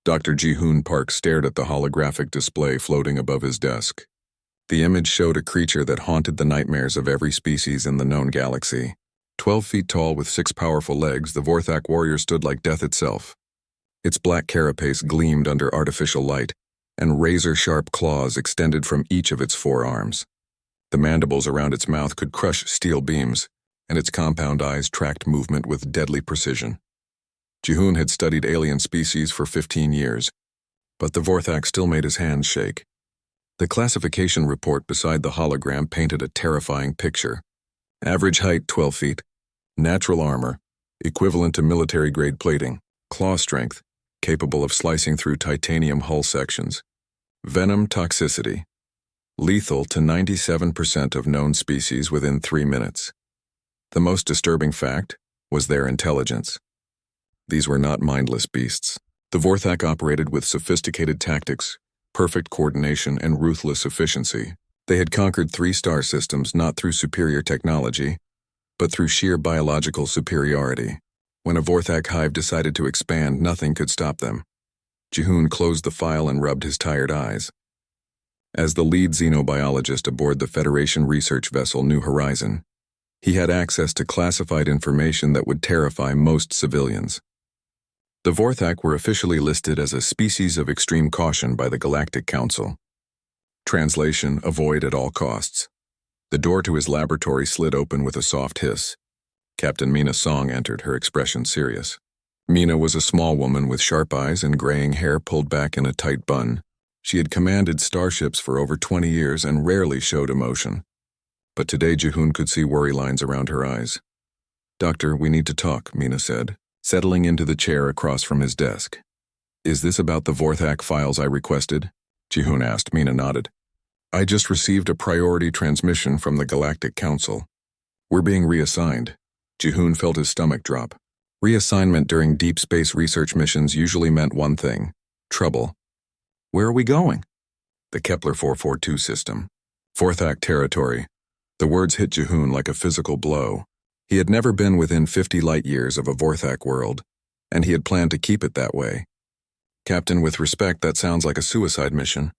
Dr. Ji-hoon Park stared at the holographic display floating above his desk. The image showed a creature that haunted the nightmares of every species in the known galaxy. 12 feet tall with 6 powerful legs, the Vorthak warrior stood like death itself. Its black carapace gleamed under artificial light, and razor-sharp claws extended from each of its 4 arms. The mandibles around its mouth could crush steel beams, and its compound eyes tracked movement with deadly precision. Ji-hoon had studied alien species for 15 years, but the Vorthak still made his hands shake. The classification report beside the hologram painted a terrifying picture. Average height 12 feet, natural armor, equivalent to military-grade plating, claw strength, capable of slicing through titanium hull sections. Venom toxicity, lethal to 97% of known species within 3 minutes. The most disturbing fact was their intelligence. These were not mindless beasts. The Vorthak operated with sophisticated tactics, perfect coordination, and ruthless efficiency. They had conquered 3 star systems not through superior technology, but through sheer biological superiority. When a Vorthak hive decided to expand, nothing could stop them. Ji-hoon closed the file and rubbed his tired eyes. As the lead xenobiologist aboard the Federation research vessel New Horizon, he had access to classified information that would terrify most civilians. The Vorthak were officially listed as a species of extreme caution by the Galactic Council. Translation: avoid at all costs. The door to his laboratory slid open with a soft hiss. Captain Mina Song entered, her expression serious. Mina was a small woman with sharp eyes and graying hair pulled back in a tight bun. She had commanded starships for over 20 years and rarely showed emotion. But today Ji-hoon could see worry lines around her eyes. "Doctor, we need to talk," Mina said, settling into the chair across from his desk. "Is this about the Vorthak files I requested?" Ji-hoon asked. Mina nodded. "I just received a priority transmission from the Galactic Council. We're being reassigned." Ji-hoon felt his stomach drop. Reassignment during deep space research missions usually meant one thing: trouble. "Where are we going?" "The Kepler 442 system. Vorthak territory." The words hit Ji-hoon like a physical blow. He had never been within 50 light-years of a Vorthak world, and he had planned to keep it that way. "Captain, with respect, that sounds like a suicide mission.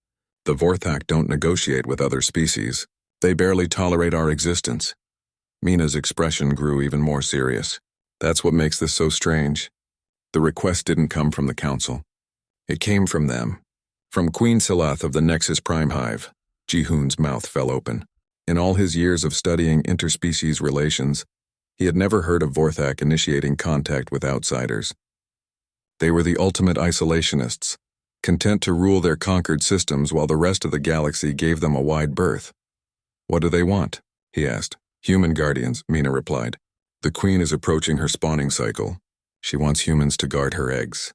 The Vorthak don't negotiate with other species. They barely tolerate our existence." Mina's expression grew even more serious. "That's what makes this so strange. The request didn't come from the Council. It came from them. From Queen Silath of the Nexus Prime Hive." Ji-hoon's mouth fell open. In all his years of studying interspecies relations, he had never heard of Vorthak initiating contact with outsiders. They were the ultimate isolationists, content to rule their conquered systems while the rest of the galaxy gave them a wide berth. "What do they want?" he asked. "Human guardians," Mina replied. "The Queen is approaching her spawning cycle. She wants humans to guard her eggs."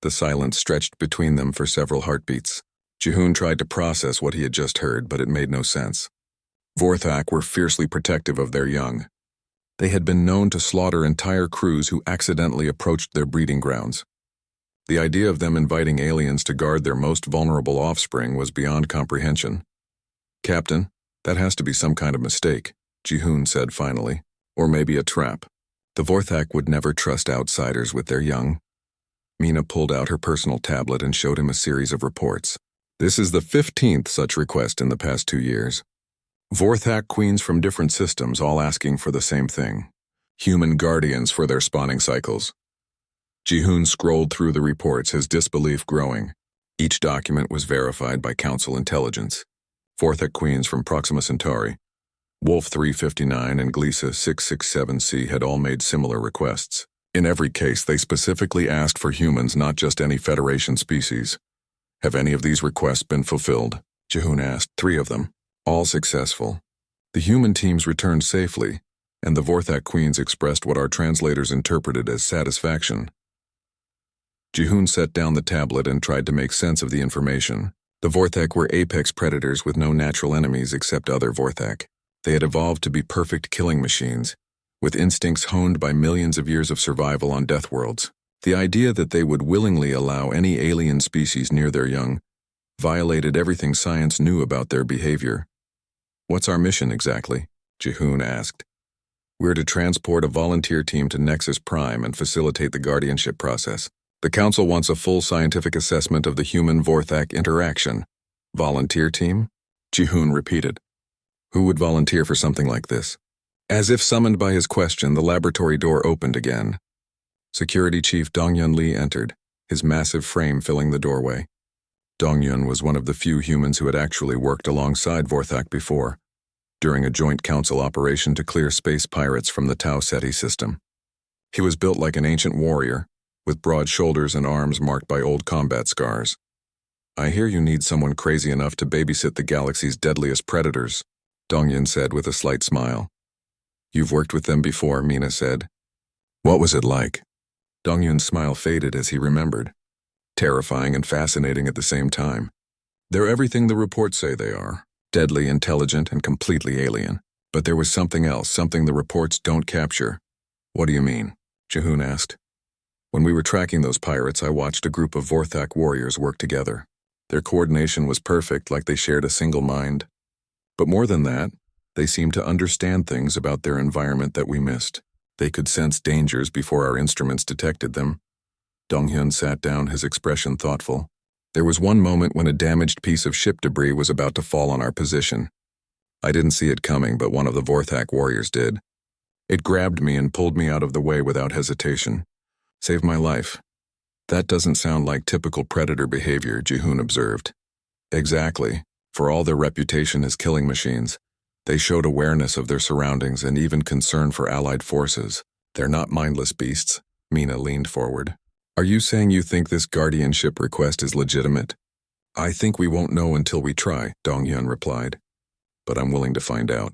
The silence stretched between them for several heartbeats. Ji-hoon tried to process what he had just heard, but it made no sense. Vorthak were fiercely protective of their young. They had been known to slaughter entire crews who accidentally approached their breeding grounds. The idea of them inviting aliens to guard their most vulnerable offspring was beyond comprehension. "Captain, that has to be some kind of mistake," Ji-hoon said finally. "Or maybe a trap. The Vorthak would never trust outsiders with their young." Mina pulled out her personal tablet and showed him a series of reports. "This is the 15th such request in the past 2 years. Vorthak queens from different systems all asking for the same thing: human guardians for their spawning cycles." Ji-hoon scrolled through the reports, his disbelief growing. Each document was verified by Council intelligence. Vorthak queens from Proxima Centauri, Wolf 359 and Gliesa 667c had all made similar requests. In every case, they specifically asked for humans, not just any Federation species. "Have any of these requests been fulfilled?" Ji-hoon asked. 3 of them. All successful. The human teams returned safely, and the Vorthak queens expressed what our translators interpreted as satisfaction. Ji-hoon set down the tablet and tried to make sense of the information. The Vorthak were apex predators with no natural enemies except other Vorthak. They had evolved to be perfect killing machines, with instincts honed by millions of years of survival on death worlds. The idea that they would willingly allow any alien species near their young violated everything science knew about their behavior. "What's our mission exactly?" Ji-hoon asked. "We're to transport a volunteer team to Nexus Prime and facilitate the guardianship process." The Council wants a full scientific assessment of the human-Vorthak interaction. Volunteer team? Ji-hoon repeated. Who would volunteer for something like this? As if summoned by his question, the laboratory door opened again. Security Chief Dong-yun Lee entered, his massive frame filling the doorway. Dong-yun was one of the few humans who had actually worked alongside Vorthak before, during a joint council operation to clear space pirates from the Tau Ceti system. He was built like an ancient warrior, with broad shoulders and arms marked by old combat scars. I hear you need someone crazy enough to babysit the galaxy's deadliest predators, Dong-yun said with a slight smile. You've worked with them before, Mina said. What was it like? Dong-yun's smile faded as he remembered. Terrifying and fascinating at the same time. They're everything the reports say they are. Deadly, intelligent, and completely alien. But there was something else, something the reports don't capture. What do you mean? Ji-hoon asked. When we were tracking those pirates, I watched a group of Vorthak warriors work together. Their coordination was perfect, like they shared a single mind. But more than that, they seemed to understand things about their environment that we missed. They could sense dangers before our instruments detected them. Dong-hyun sat down, his expression thoughtful. There was one moment when a damaged piece of ship debris was about to fall on our position. I didn't see it coming, but one of the Vorthak warriors did. It grabbed me and pulled me out of the way without hesitation. Saved my life. That doesn't sound like typical predator behavior, Ji-hoon observed. Exactly. For all their reputation as killing machines, they showed awareness of their surroundings and even concern for allied forces. They're not mindless beasts. Mina leaned forward. Are you saying you think this guardianship request is legitimate? I think we won't know until we try, Dong-hyun replied. But I'm willing to find out.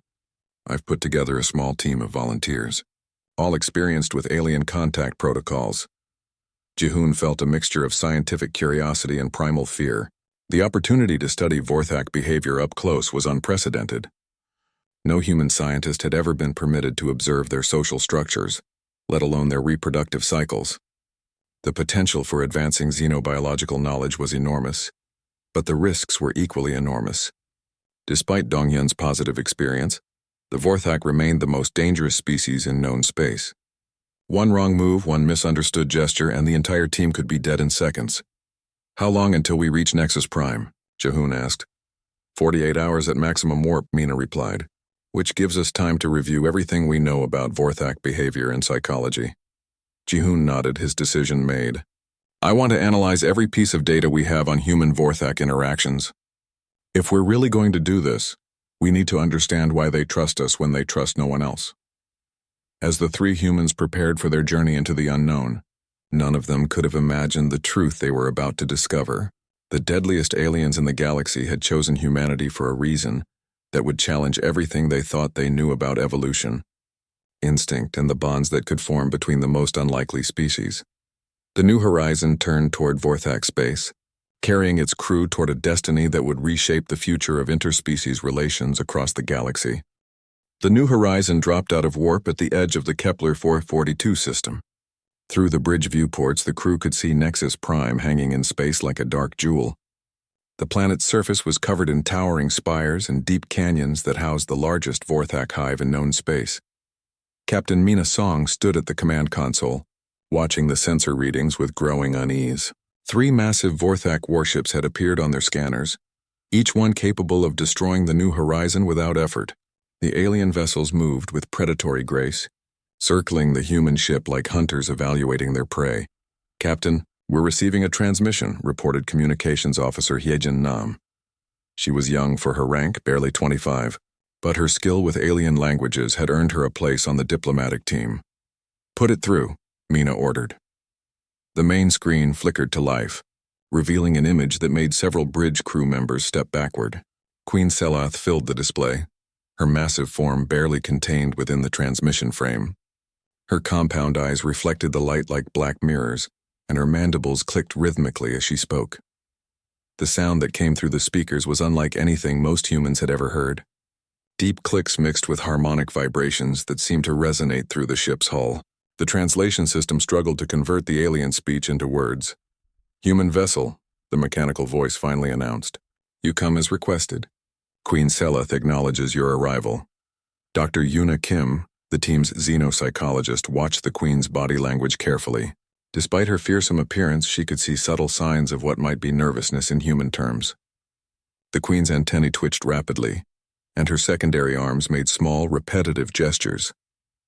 I've put together a small team of volunteers, all experienced with alien contact protocols. Ji-hoon felt a mixture of scientific curiosity and primal fear. The opportunity to study Vorthak behavior up close was unprecedented. No human scientist had ever been permitted to observe their social structures, let alone their reproductive cycles. The potential for advancing xenobiological knowledge was enormous, but the risks were equally enormous. Despite Dong-hyun's positive experience, the Vorthak remained the most dangerous species in known space. One wrong move, one misunderstood gesture, and the entire team could be dead in seconds. How long until we reach Nexus Prime? Ji-hoon asked. 48 hours at maximum warp, Mina replied, which gives us time to review everything we know about Vorthak behavior and psychology. Ji-hoon nodded, his decision made. I want to analyze every piece of data we have on human-Vorthak interactions. If we're really going to do this, we need to understand why they trust us when they trust no one else. As the three humans prepared for their journey into the unknown, none of them could have imagined the truth they were about to discover. The deadliest aliens in the galaxy had chosen humanity for a reason that would challenge everything they thought they knew about evolution, instinct, and the bonds that could form between the most unlikely species. The New Horizon turned toward Vorthak space, carrying its crew toward a destiny that would reshape the future of interspecies relations across the galaxy. The New Horizon dropped out of warp at the edge of the Kepler 442 system. Through the bridge viewports, the crew could see Nexus Prime hanging in space like a dark jewel. The planet's surface was covered in towering spires and deep canyons that housed the largest Vorthak hive in known space. Captain Mina Song stood at the command console, watching the sensor readings with growing unease. 3 massive Vorthak warships had appeared on their scanners, each one capable of destroying the New Horizon without effort. The alien vessels moved with predatory grace, circling the human ship like hunters evaluating their prey. Captain, we're receiving a transmission, reported Communications Officer Hyejin Nam. She was young for her rank, barely 25, but her skill with alien languages had earned her a place on the diplomatic team. Put it through, Mina ordered. The main screen flickered to life, revealing an image that made several bridge crew members step backward. Queen Selath filled the display, her massive form barely contained within the transmission frame. Her compound eyes reflected the light like black mirrors, and her mandibles clicked rhythmically as she spoke. The sound that came through the speakers was unlike anything most humans had ever heard. Deep clicks mixed with harmonic vibrations that seemed to resonate through the ship's hull. The translation system struggled to convert the alien speech into words. Human vessel, the mechanical voice finally announced. You come as requested. Queen Selath acknowledges your arrival. Dr. Yuna Kim, the team's xenopsychologist, watched the Queen's body language carefully. Despite her fearsome appearance, she could see subtle signs of what might be nervousness in human terms. The Queen's antennae twitched rapidly, and her secondary arms made small, repetitive gestures.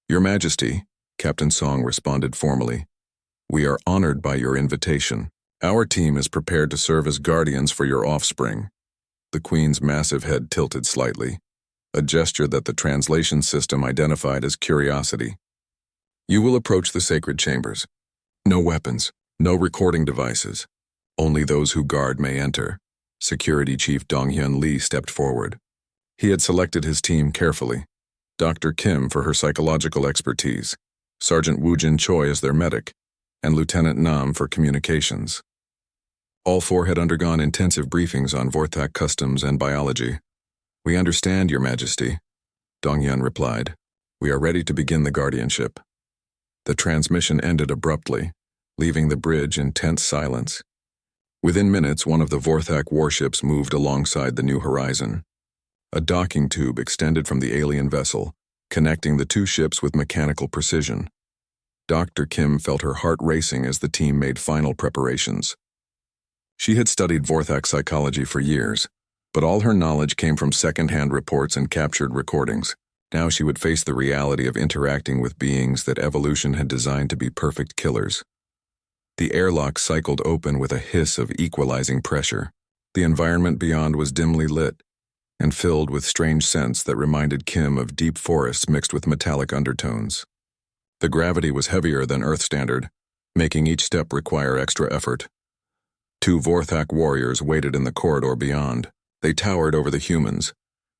"Your Majesty," Captain Song responded formally, "we are honored by your invitation. Our team is prepared to serve as guardians for your offspring." The Queen's massive head tilted slightly, a gesture that the translation system identified as curiosity. "You will approach the sacred chambers. No weapons, no recording devices. Only those who guard may enter." Security Chief Dong-hyun Lee stepped forward. He had selected his team carefully. Dr. Kim for her psychological expertise, Sergeant Woojin Choi as their medic, and Lieutenant Nam for communications. All four had undergone intensive briefings on Vorthak customs and biology. "We understand, Your Majesty," Dong-hyun replied. "We are ready to begin the guardianship." The transmission ended abruptly, leaving the bridge in tense silence. Within minutes, one of the Vorthak warships moved alongside the New Horizon. A docking tube extended from the alien vessel, connecting the two ships with mechanical precision. Dr. Kim felt her heart racing as the team made final preparations. She had studied Vorthak psychology for years, but all her knowledge came from second-hand reports and captured recordings. Now she would face the reality of interacting with beings that evolution had designed to be perfect killers. The airlock cycled open with a hiss of equalizing pressure. The environment beyond was dimly lit and filled with strange scents that reminded Kim of deep forests mixed with metallic undertones. The gravity was heavier than Earth standard, making each step require extra effort. Two Vorthak warriors waited in the corridor beyond. They towered over the humans,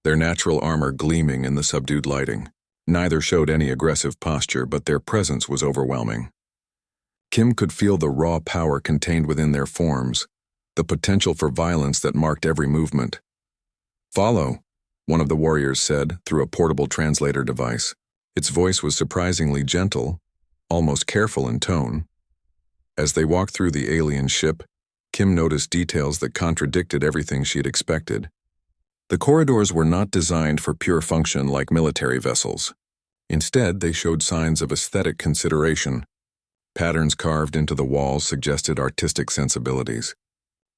their natural armor gleaming in the subdued lighting. Neither showed any aggressive posture, but their presence was overwhelming. Kim could feel the raw power contained within their forms, the potential for violence that marked every movement. "Follow," one of the warriors said through a portable translator device. Its voice was surprisingly gentle, almost careful in tone. As they walked through the alien ship, Kim noticed details that contradicted everything she had expected. The corridors were not designed for pure function like military vessels. Instead, they showed signs of aesthetic consideration. Patterns carved into the walls suggested artistic sensibilities,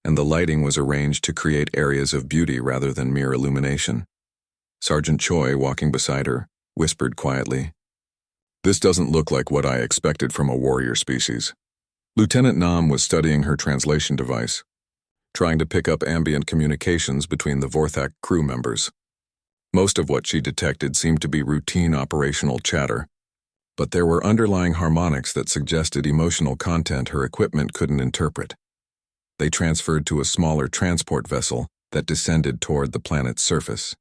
and the lighting was arranged to create areas of beauty rather than mere illumination. Sergeant Choi, walking beside her, whispered quietly, "This doesn't look like what I expected from a warrior species." Lieutenant Nam was studying her translation device, trying to pick up ambient communications between the Vorthak crew members. Most of what she detected seemed to be routine operational chatter, but there were underlying harmonics that suggested emotional content her equipment couldn't interpret. They transferred to a smaller transport vessel that descended toward the planet's surface.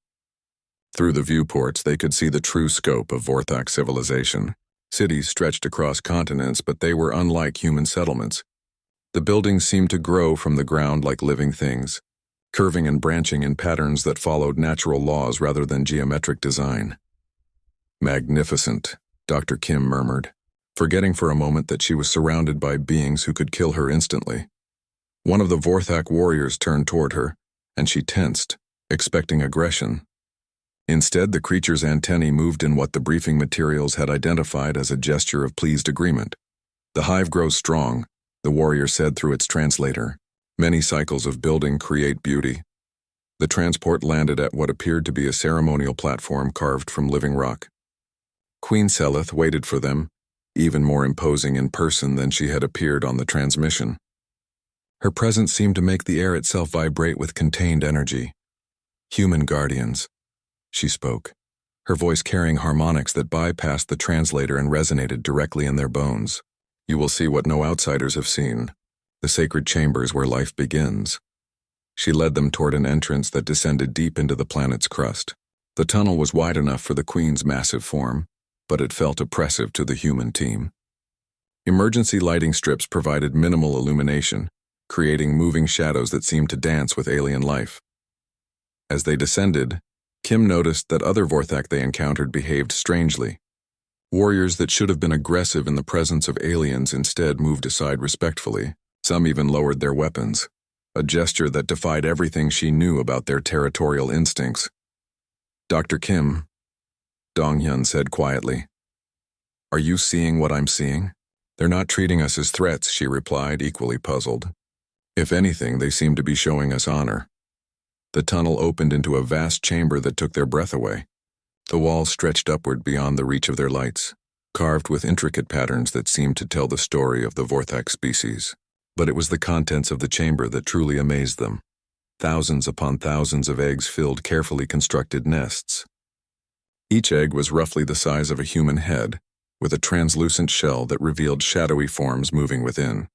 Through the viewports, they could see the true scope of Vorthak civilization. Cities stretched across continents, but they were unlike human settlements. The buildings seemed to grow from the ground like living things, curving and branching in patterns that followed natural laws rather than geometric design. "Magnificent," Dr. Kim murmured, forgetting for a moment that she was surrounded by beings who could kill her instantly. One of the Vorthak warriors turned toward her, and she tensed, expecting aggression. Instead, the creature's antennae moved in what the briefing materials had identified as a gesture of pleased agreement. "The hive grows strong," the warrior said through its translator. "Many cycles of building create beauty." The transport landed at what appeared to be a ceremonial platform carved from living rock. Queen Seleth waited for them, even more imposing in person than she had appeared on the transmission. Her presence seemed to make the air itself vibrate with contained energy. "Human guardians," she spoke, her voice carrying harmonics that bypassed the translator and resonated directly in their bones. "You will see what no outsiders have seen, the sacred chambers where life begins." She led them toward an entrance that descended deep into the planet's crust. The tunnel was wide enough for the Queen's massive form, but it felt oppressive to the human team. Emergency lighting strips provided minimal illumination, creating moving shadows that seemed to dance with alien life. As they descended, Kim noticed that other Vorthak they encountered behaved strangely. Warriors that should have been aggressive in the presence of aliens instead moved aside respectfully. Some even lowered their weapons, a gesture that defied everything she knew about their territorial instincts. "Dr. Kim," Dong-hyun said quietly, "are you seeing what I'm seeing?" They're not treating us as threats, she replied, equally puzzled. If anything, they seem to be showing us honor. The tunnel opened into a vast chamber that took their breath away. The walls stretched upward beyond the reach of their lights, carved with intricate patterns that seemed to tell the story of the Vorthak species. But it was the contents of the chamber that truly amazed them. Thousands upon thousands of eggs filled carefully constructed nests. Each egg was roughly the size of a human head, with a translucent shell that revealed shadowy forms moving within.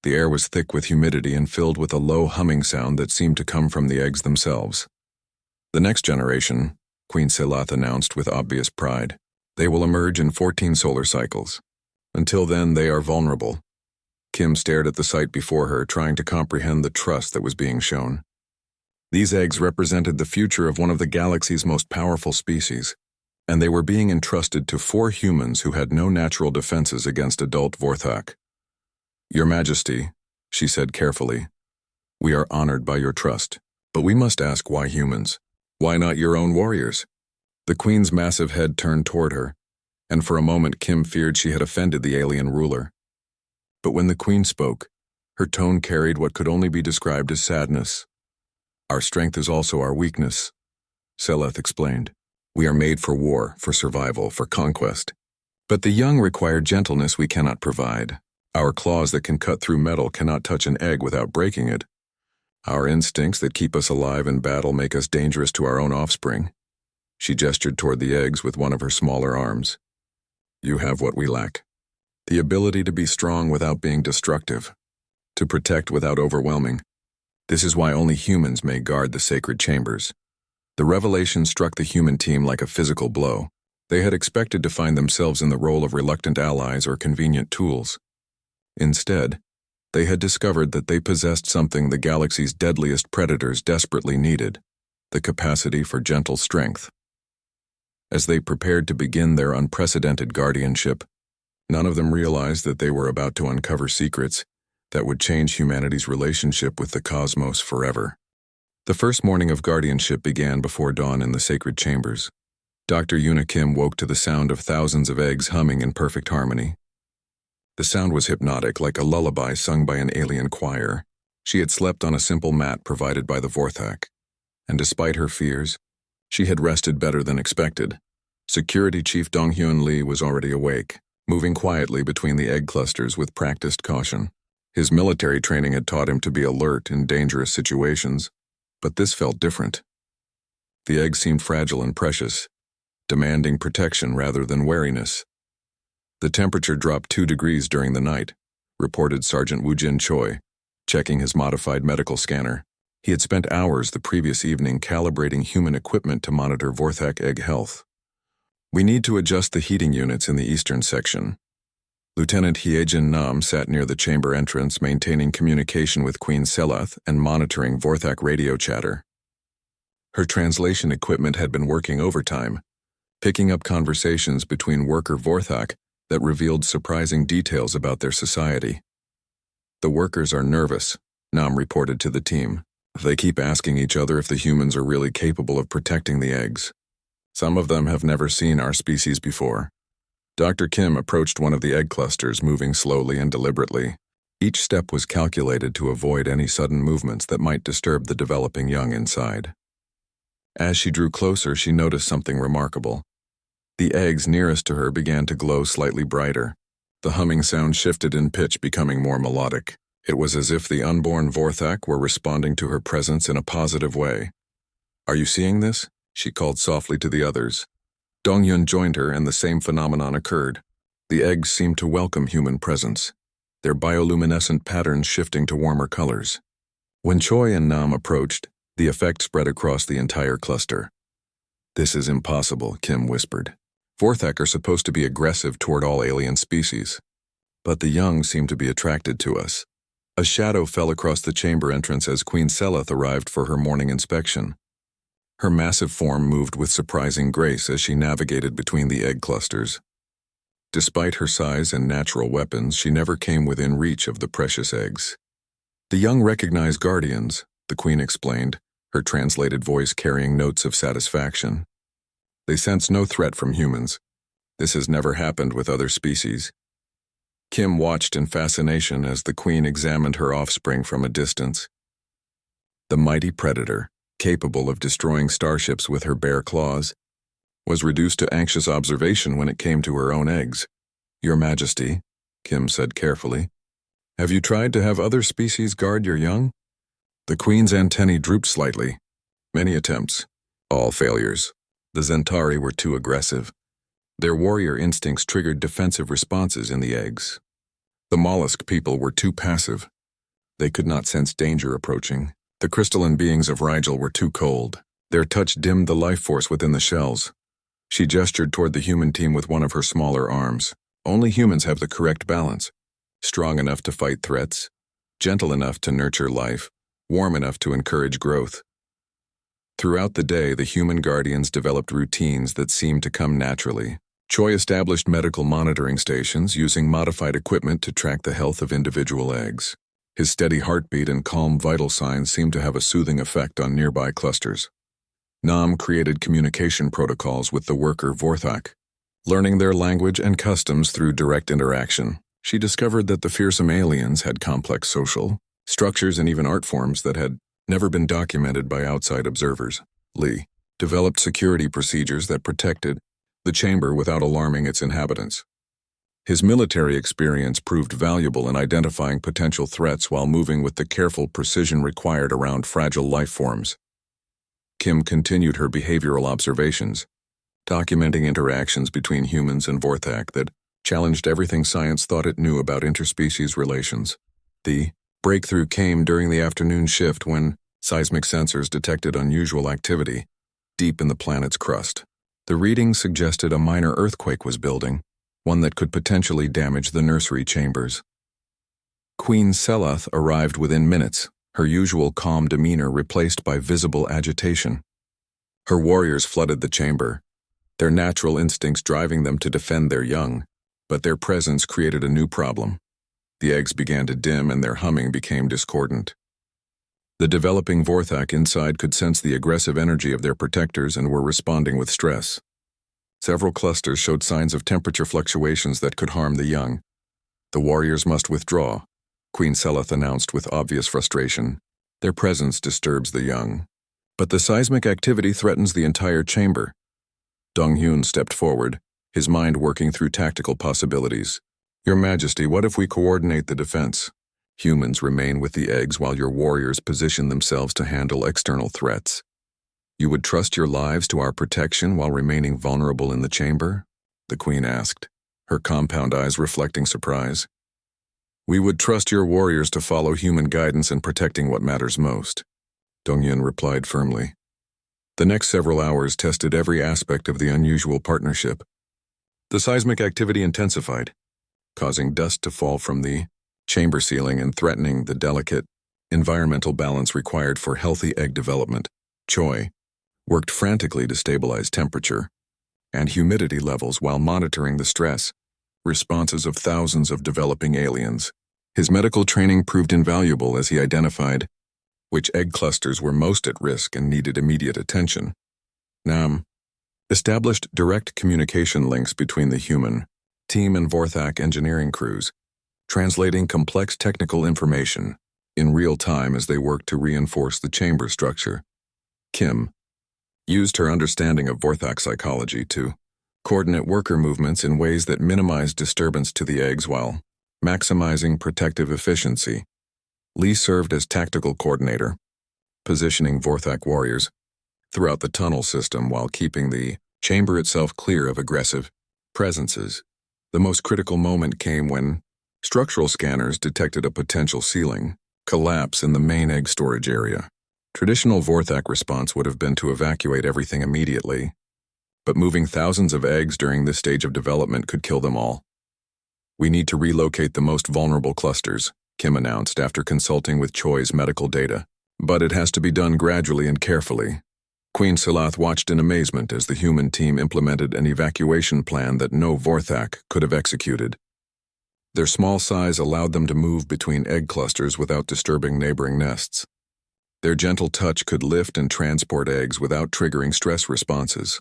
The air was thick with humidity and filled with a low humming sound that seemed to come from the eggs themselves. The next generation, Queen Selath announced with obvious pride. They will emerge in 14 solar cycles. Until then, they are vulnerable. Kim stared at the sight before her, trying to comprehend the trust that was being shown. These eggs represented the future of one of the galaxy's most powerful species, and they were being entrusted to 4 humans who had no natural defenses against adult Vorthak. Your Majesty, she said carefully, we are honored by your trust, but we must ask why humans? Why not your own warriors? The Queen's massive head turned toward her, and for a moment Kim feared she had offended the alien ruler. But when the Queen spoke, her tone carried what could only be described as sadness. Our strength is also our weakness, Selath explained. We are made for war, for survival, for conquest. But the young require gentleness we cannot provide. Our claws that can cut through metal cannot touch an egg without breaking it. Our instincts that keep us alive in battle make us dangerous to our own offspring. She gestured toward the eggs with one of her smaller arms. You have what we lack. The ability to be strong without being destructive. To protect without overwhelming. This is why only humans may guard the sacred chambers. The revelation struck the human team like a physical blow. They had expected to find themselves in the role of reluctant allies or convenient tools. Instead, they had discovered that they possessed something the galaxy's deadliest predators desperately needed, the capacity for gentle strength. As they prepared to begin their unprecedented guardianship, none of them realized that they were about to uncover secrets that would change humanity's relationship with the cosmos forever. The first morning of guardianship began before dawn in the sacred chambers. Dr. Yuna Kim woke to the sound of thousands of eggs humming in perfect harmony. The sound was hypnotic, like a lullaby sung by an alien choir. She had slept on a simple mat provided by the Vorthak, and despite her fears, she had rested better than expected. Security Chief Donghyun Lee was already awake, moving quietly between the egg clusters with practiced caution. His military training had taught him to be alert in dangerous situations, but this felt different. The eggs seemed fragile and precious, demanding protection rather than wariness. The temperature dropped 2 degrees during the night, reported Sergeant Woojin Choi, checking his modified medical scanner. He had spent hours the previous evening calibrating human equipment to monitor Vorthak egg health. We need to adjust the heating units in the eastern section. Lieutenant Hyejin Nam sat near the chamber entrance, maintaining communication with Queen Selath and monitoring Vorthak radio chatter. Her translation equipment had been working overtime, picking up conversations between worker Vorthak that revealed surprising details about their society. The workers are nervous, Nam reported to the team. They keep asking each other if the humans are really capable of protecting the eggs. Some of them have never seen our species before. Dr. Kim approached one of the egg clusters, moving slowly and deliberately. Each step was calculated to avoid any sudden movements that might disturb the developing young inside. As she drew closer, she noticed something remarkable. The eggs nearest to her began to glow slightly brighter. The humming sound shifted in pitch, becoming more melodic. It was as if the unborn Vorthak were responding to her presence in a positive way. Are you seeing this? She called softly to the others. Dongyun joined her, and the same phenomenon occurred. The eggs seemed to welcome human presence, their bioluminescent patterns shifting to warmer colors. When Choi and Nam approached, the effect spread across the entire cluster. This is impossible, Kim whispered. Vorthak are supposed to be aggressive toward all alien species. But the young seem to be attracted to us. A shadow fell across the chamber entrance as Queen Selath arrived for her morning inspection. Her massive form moved with surprising grace as she navigated between the egg clusters. Despite her size and natural weapons, she never came within reach of the precious eggs. The young recognize guardians, the Queen explained, her translated voice carrying notes of satisfaction. They sense no threat from humans. This has never happened with other species. Kim watched in fascination as the queen examined her offspring from a distance. The mighty predator, capable of destroying starships with her bare claws, was reduced to anxious observation when it came to her own eggs. "Your Majesty," Kim said carefully, "have you tried to have other species guard your young?" The queen's antennae drooped slightly. Many attempts, all failures. The Zentari were too aggressive. Their warrior instincts triggered defensive responses in the eggs. The mollusk people were too passive. They could not sense danger approaching. The crystalline beings of Rigel were too cold. Their touch dimmed the life force within the shells. She gestured toward the human team with one of her smaller arms. Only humans have the correct balance. Strong enough to fight threats, gentle enough to nurture life, warm enough to encourage growth. Throughout the day, the human guardians developed routines that seemed to come naturally. Choi established medical monitoring stations using modified equipment to track the health of individual eggs. His steady heartbeat and calm vital signs seemed to have a soothing effect on nearby clusters. Nam created communication protocols with the worker Vorthak. Learning their language and customs through direct interaction, she discovered that the fearsome aliens had complex social structures and even art forms that had never been documented by outside observers. Lee developed security procedures that protected the chamber without alarming its inhabitants. His military experience proved valuable in identifying potential threats while moving with the careful precision required around fragile life forms. Kim continued her behavioral observations, documenting interactions between humans and Vorthak that challenged everything science thought it knew about interspecies relations. The breakthrough came during the afternoon shift when seismic sensors detected unusual activity deep in the planet's crust. The readings suggested a minor earthquake was building, one that could potentially damage the nursery chambers. Queen Selath arrived within minutes, her usual calm demeanor replaced by visible agitation. Her warriors flooded the chamber, their natural instincts driving them to defend their young, but their presence created a new problem. The eggs began to dim and their humming became discordant. The developing Vorthak inside could sense the aggressive energy of their protectors and were responding with stress. Several clusters showed signs of temperature fluctuations that could harm the young. "The warriors must withdraw," Queen Selath announced with obvious frustration. "Their presence disturbs the young. But the seismic activity threatens the entire chamber." Dong-Hyun stepped forward, his mind working through tactical possibilities. "Your Majesty, what if we coordinate the defense? Humans remain with the eggs while your warriors position themselves to handle external threats. You would trust your lives to our protection while remaining vulnerable in the chamber?" the Queen asked, her compound eyes reflecting surprise. "We would trust your warriors to follow human guidance in protecting what matters most," Dong-Hyun replied firmly. The next several hours tested every aspect of the unusual partnership. The seismic activity intensified, causing dust to fall from the chamber ceiling and threatening the delicate environmental balance required for healthy egg development. Choi worked frantically to stabilize temperature and humidity levels while monitoring the stress responses of thousands of developing aliens. His medical training proved invaluable as he identified which egg clusters were most at risk and needed immediate attention. Nam established direct communication links between the human team and Vorthak engineering crews, translating complex technical information in real time as they worked to reinforce the chamber structure. Kim used her understanding of Vorthak psychology to coordinate worker movements in ways that minimized disturbance to the eggs while maximizing protective efficiency. Lee served as tactical coordinator, positioning Vorthak warriors throughout the tunnel system while keeping the chamber itself clear of aggressive presences. The most critical moment came when structural scanners detected a potential ceiling collapse in the main egg storage area. Traditional Vorthak response would have been to evacuate everything immediately, but moving thousands of eggs during this stage of development could kill them all. "We need to relocate the most vulnerable clusters," Kim announced after consulting with Choi's medical data. "But it has to be done gradually and carefully." Queen Selath watched in amazement as the human team implemented an evacuation plan that no Vorthak could have executed. Their small size allowed them to move between egg clusters without disturbing neighboring nests. Their gentle touch could lift and transport eggs without triggering stress responses.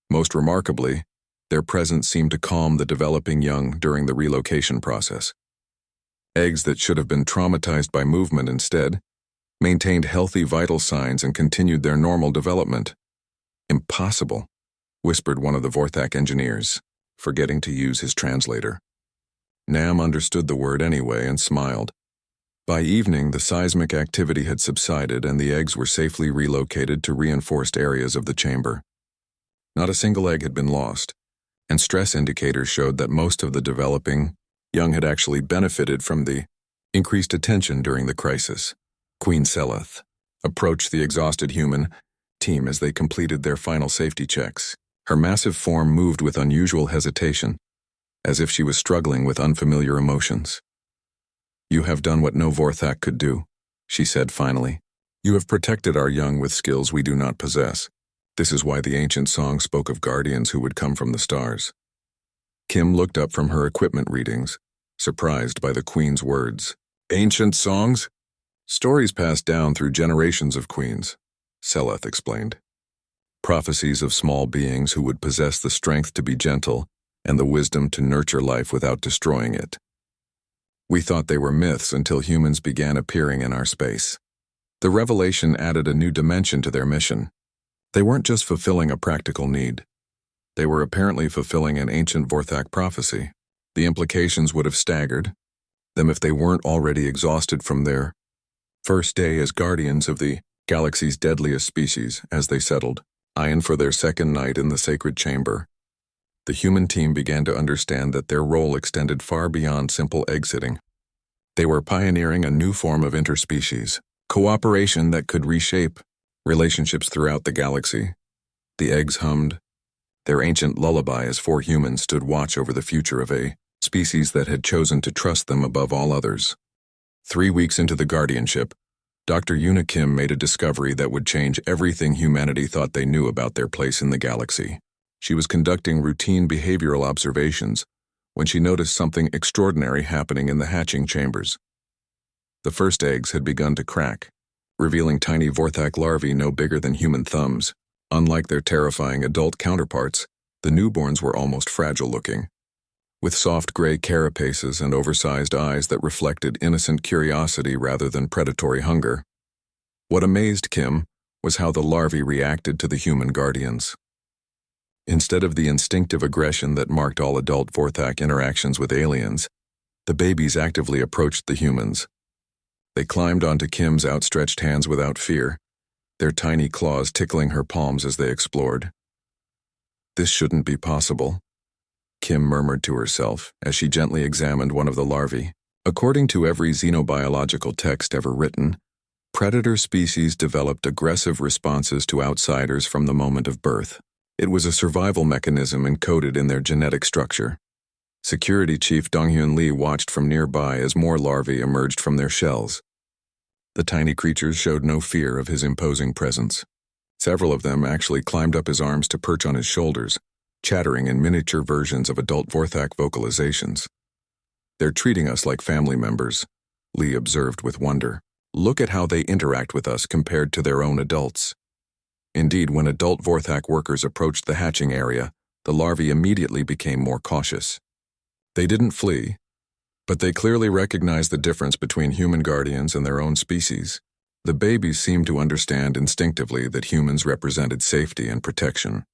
Most remarkably, Their presence seemed to calm the developing young during the relocation process. Eggs that should have been traumatized by movement instead maintained healthy vital signs and continued their normal development. Impossible, whispered one of the Vorthak engineers, forgetting to use his translator. Nam understood the word anyway and smiled. By evening, the seismic activity had subsided and the eggs were safely relocated to reinforced areas of the chamber. Not a single egg had been lost, and stress indicators showed that most of the developing young had actually benefited from the increased attention during the crisis. Queen Seleth approached the exhausted human team as they completed their final safety checks. Her massive form moved with unusual hesitation, as if she was struggling with unfamiliar emotions. "You have done what no Vorthak could do," she said finally. "You have protected our young with skills we do not possess. This is why the ancient song spoke of guardians who would come from the stars." Kim looked up from her equipment readings, surprised by the Queen's words. "Ancient songs?" "Stories passed down through generations of queens," Seleth explained. "Prophecies of small beings who would possess the strength to be gentle and the wisdom to nurture life without destroying it. We thought they were myths until humans began appearing in our space. The revelation added a new dimension to their mission. They weren't just fulfilling a practical need. They were apparently fulfilling an ancient Vorthak prophecy. The implications would have staggered them if they weren't already exhausted from their first day as guardians of the galaxy's deadliest species. As they settled, eyeing for their second night in the sacred chamber, the human team began to understand that their role extended far beyond simple egg-sitting. They were pioneering a new form of interspecies cooperation that could reshape relationships throughout the galaxy. The eggs hummed their ancient lullaby as four humans stood watch over the future of a species that had chosen to trust them above all others. 3 weeks into the guardianship, Dr. Yuna Kim made a discovery that would change everything humanity thought they knew about their place in the galaxy. She was conducting routine behavioral observations when she noticed something extraordinary happening in the hatching chambers. The first eggs had begun to crack, revealing tiny Vorthak larvae no bigger than human thumbs. Unlike their terrifying adult counterparts, the newborns were almost fragile-looking, with soft gray carapaces and oversized eyes that reflected innocent curiosity rather than predatory hunger. What amazed Kim was how the larvae reacted to the human guardians. Instead of the instinctive aggression that marked all adult Vorthak interactions with aliens, the babies actively approached the humans. They climbed onto Kim's outstretched hands without fear, their tiny claws tickling her palms as they explored. "This shouldn't be possible," Kim murmured to herself as she gently examined one of the larvae. According to every xenobiological text ever written, predator species developed aggressive responses to outsiders from the moment of birth. It was a survival mechanism encoded in their genetic structure. Security Chief Donghyun Lee watched from nearby as more larvae emerged from their shells. The tiny creatures showed no fear of his imposing presence. Several of them actually climbed up his arms to perch on his shoulders, chattering in miniature versions of adult Vorthak vocalizations. "They're treating us like family members," Lee observed with wonder. "Look at how they interact with us compared to their own adults." Indeed, when adult Vorthak workers approached the hatching area, the larvae immediately became more cautious. They didn't flee, but they clearly recognized the difference between human guardians and their own species. The babies seemed to understand instinctively that humans represented safety and protection.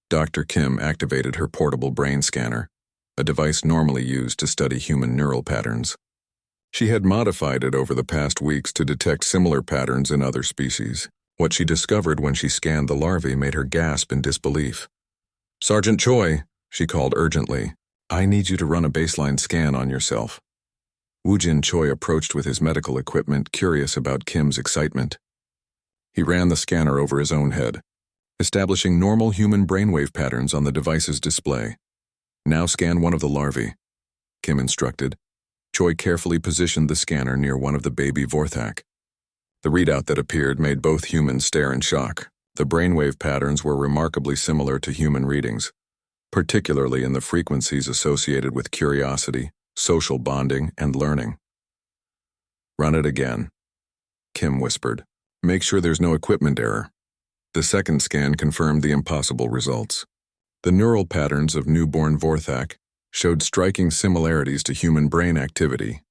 Dr. Kim activated her portable brain scanner, a device normally used to study human neural patterns. She had modified it over the past weeks to detect similar patterns in other species. What she discovered when she scanned the larvae made her gasp in disbelief. "Sergeant Choi," she called urgently, "I need you to run a baseline scan on yourself." Woojin Choi approached with his medical equipment, curious about Kim's excitement. He ran the scanner over his own head, establishing normal human brainwave patterns on the device's display. "Now scan one of the larvae," Kim instructed. Choi carefully positioned the scanner near one of the baby Vorthak. The readout that appeared made both humans stare in shock. The brainwave patterns were remarkably similar to human readings, particularly in the frequencies associated with curiosity, social bonding, and learning. "Run it again," Kim whispered. "Make sure there's no equipment error." The second scan confirmed the impossible results. The neural patterns of newborn Vorthak showed striking similarities to human brain activity,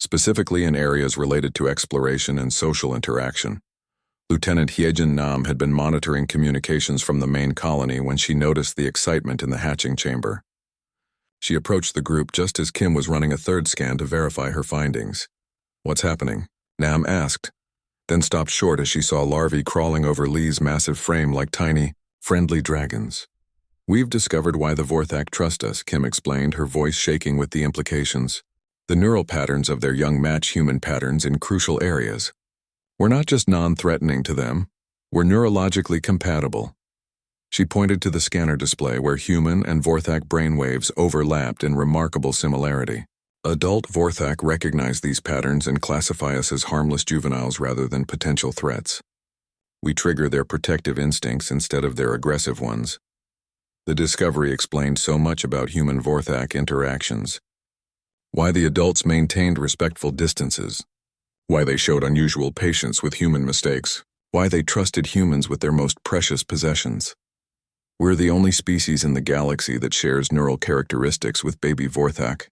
specifically in areas related to exploration and social interaction. Lieutenant Hyejin Nam had been monitoring communications from the main colony when she noticed the excitement in the hatching chamber. She approached the group just as Kim was running a third scan to verify her findings. "What's happening?" Nam asked, then stopped short as she saw larvae crawling over Lee's massive frame like tiny, friendly dragons. "We've discovered why the Vorthak trust us," Kim explained, her voice shaking with the implications. "The neural patterns of their young match human patterns in crucial areas. We're not just non-threatening to them, we're neurologically compatible." She pointed to the scanner display where human and Vorthak brainwaves overlapped in remarkable similarity. Adult Vorthak recognize these patterns and classify us as harmless juveniles rather than potential threats. We trigger their protective instincts instead of their aggressive ones. The discovery explained so much about human Vorthak interactions. Why the adults maintained respectful distances. Why they showed unusual patience with human mistakes. Why they trusted humans with their most precious possessions. We're the only species in the galaxy that shares neural characteristics with baby Vorthak,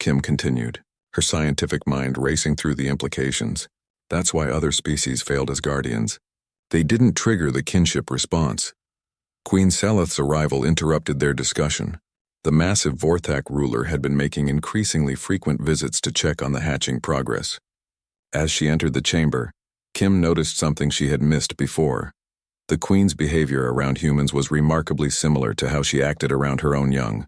Kim continued, her scientific mind racing through the implications. That's why other species failed as guardians. They didn't trigger the kinship response. Queen Seleth's arrival interrupted their discussion. The massive Vorthak ruler had been making increasingly frequent visits to check on the hatching progress. As she entered the chamber, Kim noticed something she had missed before. The Queen's behavior around humans was remarkably similar to how she acted around her own young.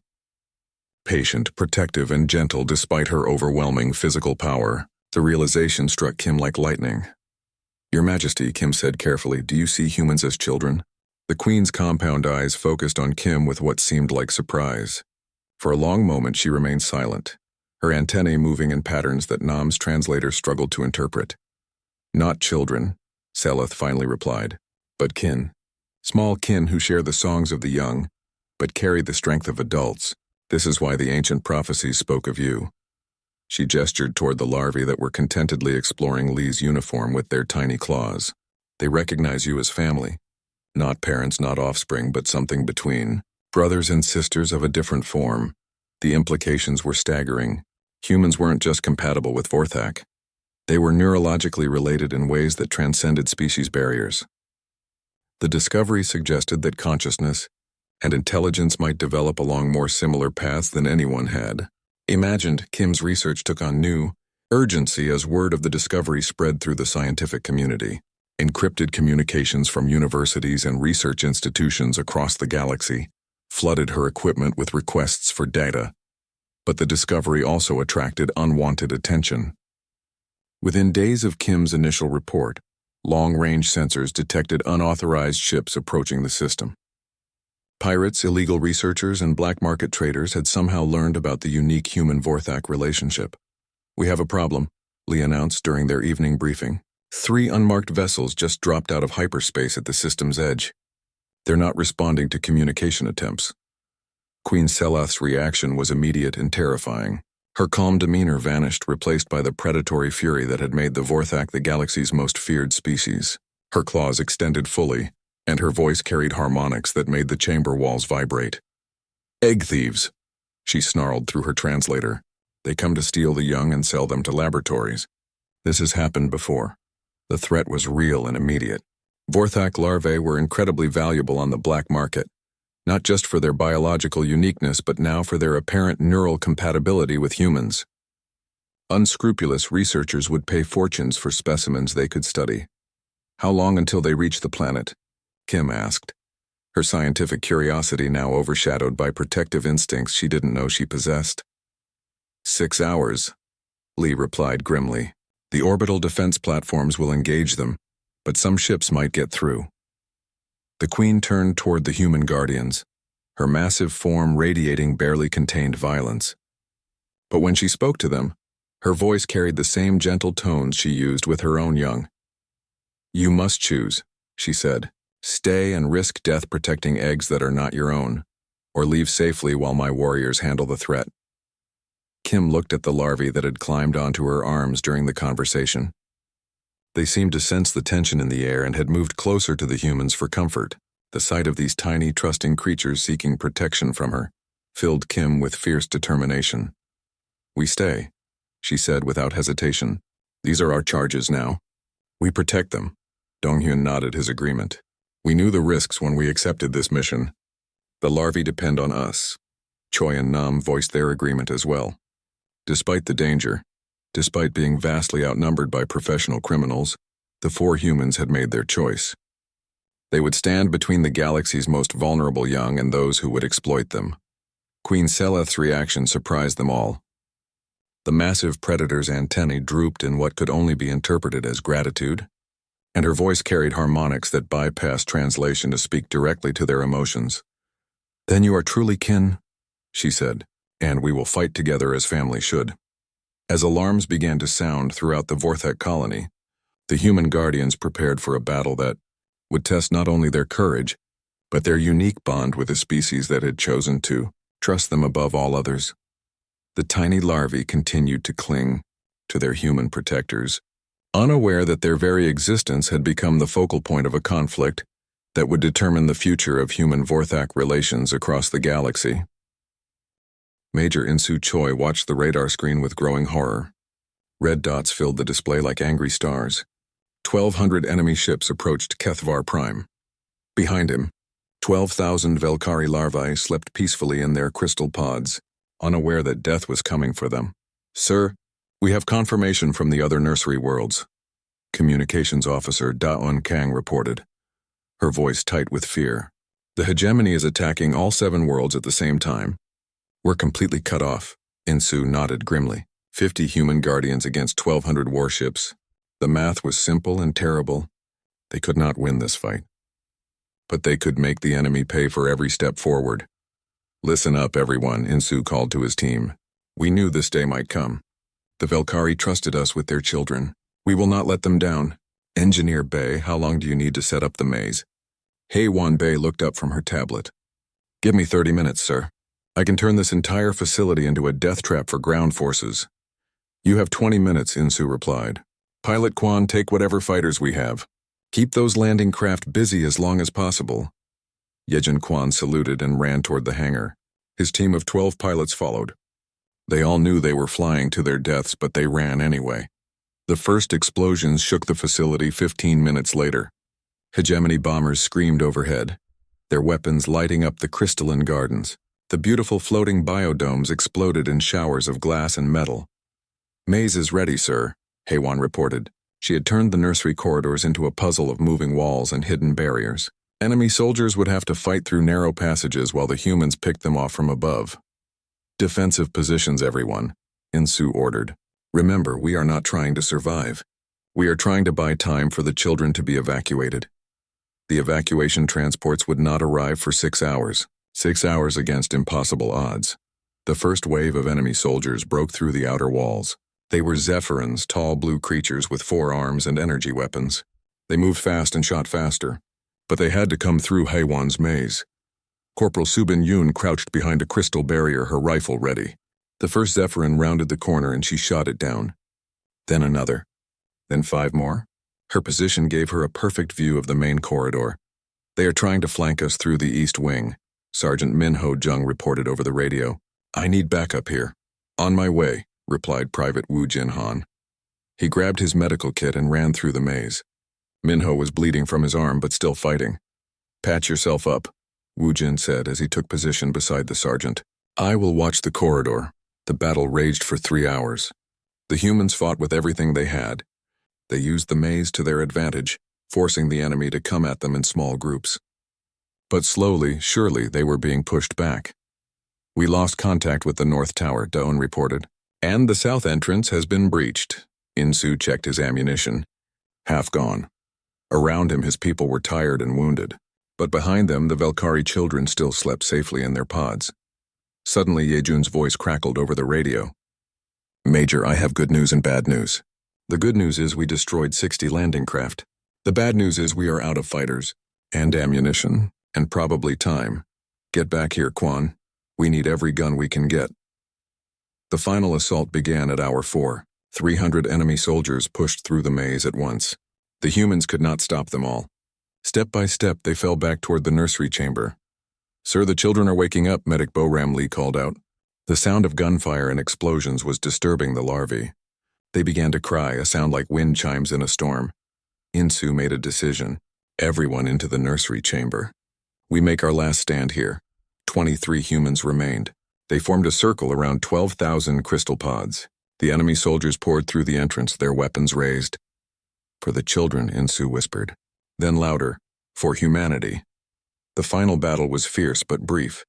Patient, protective, and gentle despite her overwhelming physical power. The realization struck Kim like lightning. "Your Majesty," Kim said carefully, "do you see humans as children?" The Queen's compound eyes focused on Kim with what seemed like surprise. For a long moment she remained silent, her antennae moving in patterns that Nam's translator struggled to interpret. "Not children," Seleth finally replied, "but kin. Small kin who share the songs of the young, but carry the strength of adults. This is why the ancient prophecies spoke of you." She gestured toward the larvae that were contentedly exploring Lee's uniform with their tiny claws. "They recognize you as family. Not parents, not offspring, but something between. Brothers and sisters of a different form." The implications were staggering. Humans weren't just compatible with Vorthak. They were neurologically related in ways that transcended species barriers. The discovery suggested that consciousness and intelligence might develop along more similar paths than anyone had imagined. Kim's research took on new urgency as word of the discovery spread through the scientific community. Encrypted communications from universities and research institutions across the galaxy flooded her equipment with requests for data. But the discovery also attracted unwanted attention. Within days of Kim's initial report, long-range sensors detected unauthorized ships approaching the system. Pirates, illegal researchers, and black market traders had somehow learned about the unique human-Vorthak relationship. "We have a problem," Lee announced during their evening briefing. 3 unmarked vessels just dropped out of hyperspace at the system's edge. They're not responding to communication attempts. Queen Seleth's reaction was immediate and terrifying. Her calm demeanor vanished, replaced by the predatory fury that had made the Vorthak the galaxy's most feared species. Her claws extended fully, and her voice carried harmonics that made the chamber walls vibrate. "Egg thieves," she snarled through her translator. "They come to steal the young and sell them to laboratories. This has happened before." The threat was real and immediate. Vorthak larvae were incredibly valuable on the black market, not just for their biological uniqueness but now for their apparent neural compatibility with humans. Unscrupulous researchers would pay fortunes for specimens they could study. "How long until they reach the planet?" Kim asked, her scientific curiosity now overshadowed by protective instincts she didn't know she possessed. 6 hours, Lee replied grimly. "The orbital defense platforms will engage them, but some ships might get through." The Queen turned toward the human guardians, her massive form radiating barely contained violence. But when she spoke to them, her voice carried the same gentle tones she used with her own young. "You must choose," she said. "Stay and risk death protecting eggs that are not your own, or leave safely while my warriors handle the threat." Kim looked at the larvae that had climbed onto her arms during the conversation. They seemed to sense the tension in the air and had moved closer to the humans for comfort. The sight of these tiny, trusting creatures seeking protection from her filled Kim with fierce determination. "We stay," she said without hesitation. "These are our charges now. We protect them." Donghyun nodded his agreement. "We knew the risks when we accepted this mission. The larvae depend on us." Choi and Nam voiced their agreement as well. Despite the danger, despite being vastly outnumbered by professional criminals, the 4 humans had made their choice. They would stand between the galaxy's most vulnerable young and those who would exploit them. Queen Seleth's reaction surprised them all. The massive predator's antennae drooped in what could only be interpreted as gratitude, and her voice carried harmonics that bypassed translation to speak directly to their emotions. "Then you are truly kin," she said, "and we will fight together as family should." As alarms began to sound throughout the Vorthek colony, the human guardians prepared for a battle that would test not only their courage, but their unique bond with a species that had chosen to trust them above all others. The tiny larvae continued to cling to their human protectors, unaware that their very existence had become the focal point of a conflict that would determine the future of human-Vorthak relations across the galaxy. Major Insu Choi watched the radar screen with growing horror. Red dots filled the display like angry stars. 1,200 enemy ships approached Kethvar Prime. Behind him, 12,000 Velkari larvae slept peacefully in their crystal pods, unaware that death was coming for them. "Sir, we have confirmation from the other nursery worlds," Communications Officer Da-un Kang reported, her voice tight with fear. "The hegemony is attacking all 7 worlds at the same time. We're completely cut off," Insu nodded grimly. 50 human guardians against 1,200 warships. The math was simple and terrible. They could not win this fight. But they could make the enemy pay for every step forward. "Listen up, everyone," Insu called to his team. "We knew this day might come. The Velkari trusted us with their children. We will not let them down. Engineer Bay, how long do you need to set up the maze?" Haewon Bay looked up from her tablet. "Give me 30 minutes, sir. I can turn this entire facility into a death trap for ground forces." "You have 20 minutes, Insu replied. "Pilot Kwan, take whatever fighters we have. Keep those landing craft busy as long as possible." Yejin Kwan saluted and ran toward the hangar. His team of 12 pilots followed. They all knew they were flying to their deaths, but they ran anyway. The first explosions shook the facility 15 minutes later. Hegemony bombers screamed overhead, their weapons lighting up the crystalline gardens. The beautiful floating biodomes exploded in showers of glass and metal. "Maze is ready, sir," Haewon reported. She had turned the nursery corridors into a puzzle of moving walls and hidden barriers. Enemy soldiers would have to fight through narrow passages while the humans picked them off from above. "Defensive positions, everyone," Insu ordered. "Remember, we are not trying to survive. We are trying to buy time for the children to be evacuated." The evacuation transports would not arrive for 6 hours. 6 hours against impossible odds. The first wave of enemy soldiers broke through the outer walls. They were Zephyrins, tall blue creatures with 4 arms and energy weapons. They moved fast and shot faster, but they had to come through Haewon's maze. Corporal Subin Yoon crouched behind a crystal barrier, her rifle ready. The first Zephyrin rounded the corner and she shot it down. Then another. Then 5 more. Her position gave her a perfect view of the main corridor. "They are trying to flank us through the east wing," Sergeant Min Ho Jung reported over the radio. "I need backup here." "On my way," replied Private Woo Jin Han. He grabbed his medical kit and ran through the maze. Min Ho was bleeding from his arm but still fighting. "Patch yourself up," Woo Jin said as he took position beside the sergeant. "I will watch the corridor." The battle raged for 3 hours. The humans fought with everything they had. They used the maze to their advantage, forcing the enemy to come at them in small groups. But slowly, surely, they were being pushed back. "We lost contact with the North Tower," Da-un reported. "And the south entrance has been breached." Insu checked his ammunition. Half gone. Around him, his people were tired and wounded. But behind them, the Velkari children still slept safely in their pods. Suddenly, Yejun's voice crackled over the radio. "Major, I have good news and bad news. The good news is we destroyed 60 landing craft. The bad news is we are out of fighters, and ammunition, and probably time. Get back here, Kwan. We need every gun we can get." The final assault began at hour 4. 300 enemy soldiers pushed through the maze at once. The humans could not stop them all. Step by step, they fell back toward the nursery chamber. "Sir, the children are waking up," Medic Boram Lee called out. The sound of gunfire and explosions was disturbing the larvae. They began to cry, a sound like wind chimes in a storm. Insu made a decision. Everyone into the nursery chamber. "We make our last stand here." 23 humans remained. They formed a circle around 12,000 crystal pods. The enemy soldiers poured through the entrance, their weapons raised. "For the children," Insu whispered. Then louder, "For humanity." The final battle was fierce but brief.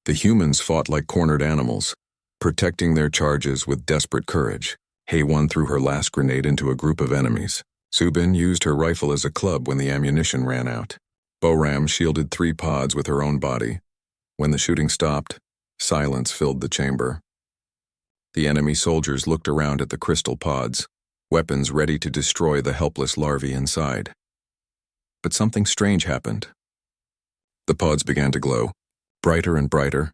The humans fought like cornered animals, protecting their charges with desperate courage. Hei-1 threw her last grenade into a group of enemies. Subin used her rifle as a club when the ammunition ran out. Boram shielded 3 pods with her own body. When the shooting stopped, silence filled the chamber. The enemy soldiers looked around at the crystal pods, weapons ready to destroy the helpless larvae inside. But something strange happened. The pods began to glow, brighter and brighter,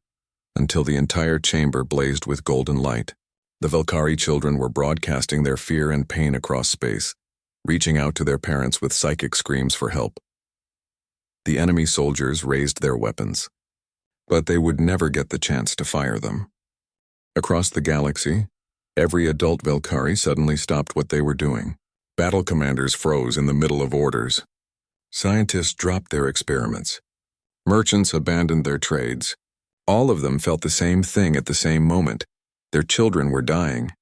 until the entire chamber blazed with golden light. The Velkari children were broadcasting their fear and pain across space, reaching out to their parents with psychic screams for help. The enemy soldiers raised their weapons, but they would never get the chance to fire them. Across the galaxy, every adult Velkari suddenly stopped what they were doing. Battle commanders froze in the middle of orders. Scientists dropped their experiments. Merchants abandoned their trades. All of them felt the same thing at the same moment. Their children were dying.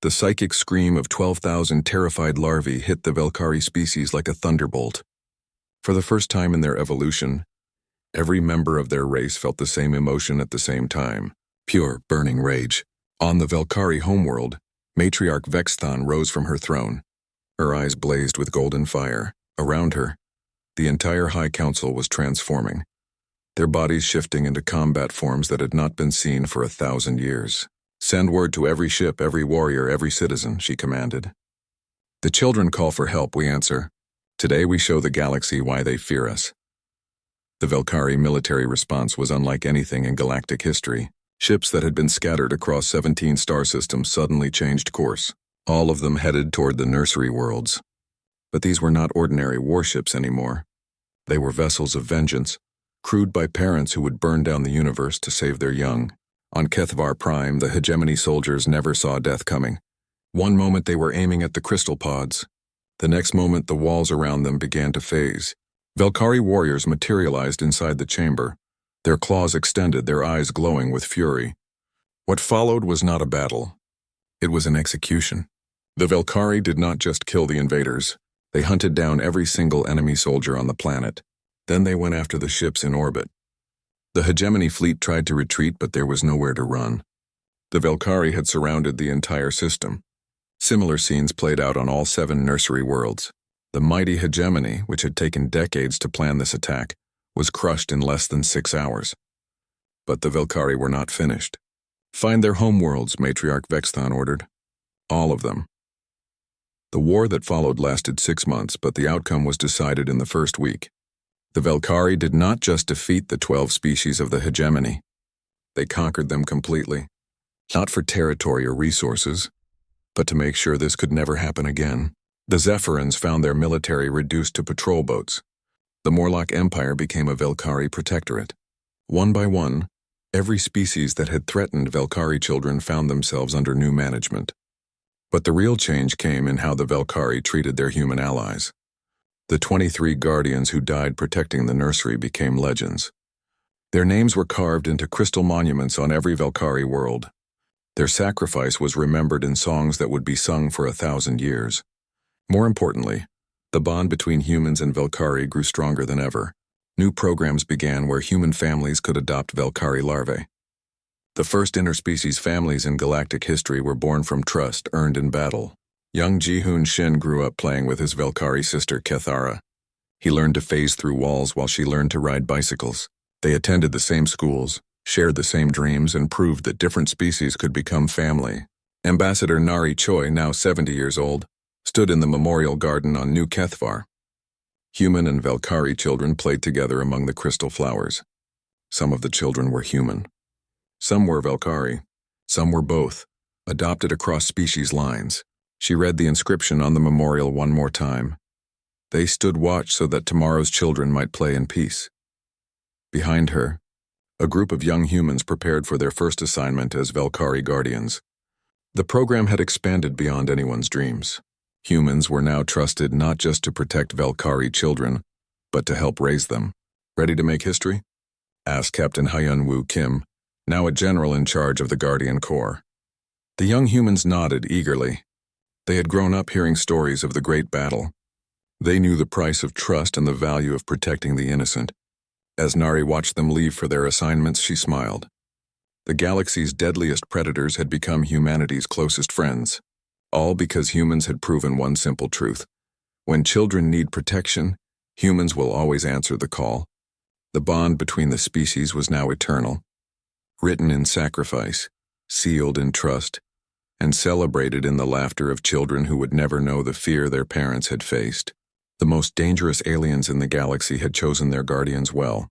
The psychic scream of 12,000 terrified larvae hit the Velkari species like a thunderbolt. For the first time in their evolution, every member of their race felt the same emotion at the same time. Pure, burning rage. On the Velkari homeworld, Matriarch Vexthon rose from her throne. Her eyes blazed with golden fire. Around her, the entire High Council was transforming, their bodies shifting into combat forms that had not been seen for 1,000 years. "Send word to every ship, every warrior, every citizen," she commanded. "The children call for help," we answer. "Today we show the galaxy why they fear us." The Velkari military response was unlike anything in galactic history. Ships that had been scattered across 17 star systems suddenly changed course. All of them headed toward the nursery worlds. But these were not ordinary warships anymore. They were vessels of vengeance, crewed by parents who would burn down the universe to save their young. On Kethvar Prime, the hegemony soldiers never saw death coming. One moment they were aiming at the crystal pods. The next moment the walls around them began to phase. Velkari warriors materialized inside the chamber, their claws extended, their eyes glowing with fury. What followed was not a battle. It was an execution. The Velkari did not just kill the invaders. They hunted down every single enemy soldier on the planet. Then they went after the ships in orbit. The hegemony fleet tried to retreat, but there was nowhere to run. The Velkari had surrounded the entire system. Similar scenes played out on all 7 nursery worlds. The mighty hegemony, which had taken decades to plan this attack, was crushed in less than 6 hours. But the Velkari were not finished. "Find their homeworlds," Matriarch Vexthon ordered. All of them. The war that followed lasted 6 months, but the outcome was decided in the first week. The Velkari did not just defeat the 12 species of the hegemony. They conquered them completely. Not for territory or resources, but to make sure this could never happen again. The Zephyrins found their military reduced to patrol boats. The Morlock Empire became a Velkari protectorate. One by one, every species that had threatened Velkari children found themselves under new management. But the real change came in how the Velkari treated their human allies. The 23 guardians who died protecting the nursery became legends. Their names were carved into crystal monuments on every Velkari world. Their sacrifice was remembered in songs that would be sung for 1,000 years. More importantly, the bond between humans and Velkari grew stronger than ever. New programs began where human families could adopt Velkari larvae. The first interspecies families in galactic history were born from trust earned in battle. Young Jihoon Shin grew up playing with his Velkari sister Kethara. He learned to phase through walls while she learned to ride bicycles. They attended the same schools, shared the same dreams, and proved that different species could become family. Ambassador Nari Choi, now 70 years old, stood in the memorial garden on New Kethvar. Human and Velkari children played together among the crystal flowers. Some of the children were human. Some were Velkari. Some were both, adopted across species lines. She read the inscription on the memorial one more time. They stood watch so that tomorrow's children might play in peace. Behind her, a group of young humans prepared for their first assignment as Velkari Guardians. The program had expanded beyond anyone's dreams. Humans were now trusted not just to protect Velkari children, but to help raise them. Ready to make history? Asked Captain Hyun-woo Kim, now a general in charge of the Guardian Corps. The young humans nodded eagerly. They had grown up hearing stories of the great battle. They knew the price of trust and the value of protecting the innocent. As Nari watched them leave for their assignments, she smiled. The galaxy's deadliest predators had become humanity's closest friends, all because humans had proven one simple truth. When children need protection, humans will always answer the call. The bond between the species was now eternal, written in sacrifice, sealed in trust, and celebrated in the laughter of children who would never know the fear their parents had faced. The most dangerous aliens in the galaxy had chosen their guardians well.